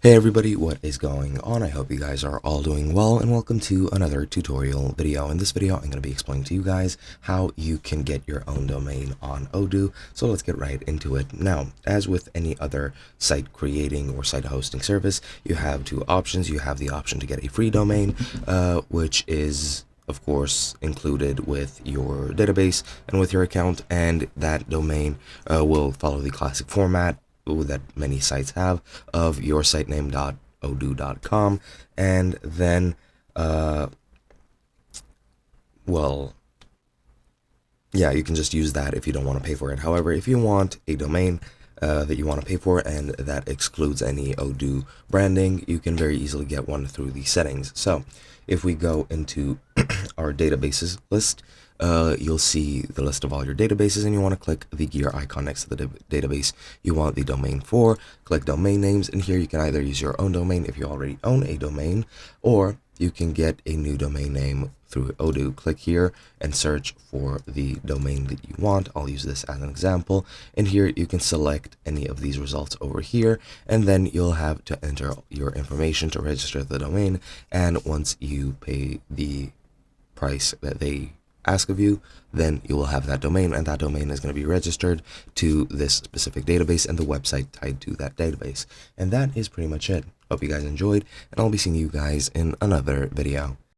Hey everybody, what is going on? I hope you guys are all doing well, and welcome to another tutorial video. In this video, I'm going to be explaining to you guys how you can get your own domain on Odoo. So let's get right into it. Now, as with any other site creating or site hosting service, you have two options. You have the option to get a free domain, which is of course included with your database and with your account, and that domain will follow the classic format that many sites have of your site name.odoo.com, and then you can just use that if you don't want to pay for it. However, if you want a domain that you want to pay for and that excludes any Odoo branding, you can very easily get one through the settings. So if we go into our databases list, you'll see the list of all your databases, and you want to click the gear icon next to the database you want the domain for. Click domain names, and here you can either use your own domain if you already own a domain, or you can get a new domain name through Odoo. Click here and search for the domain that you want. I'll use this as an example, and here you can select any of these results over here, and then you'll have to enter your information to register the domain. And once you pay the price that they ask of you, then you will have that domain, and that domain is going to be registered to this specific database and the website tied to that database. And that is pretty much it. Hope you guys enjoyed, and I'll be seeing you guys in another video.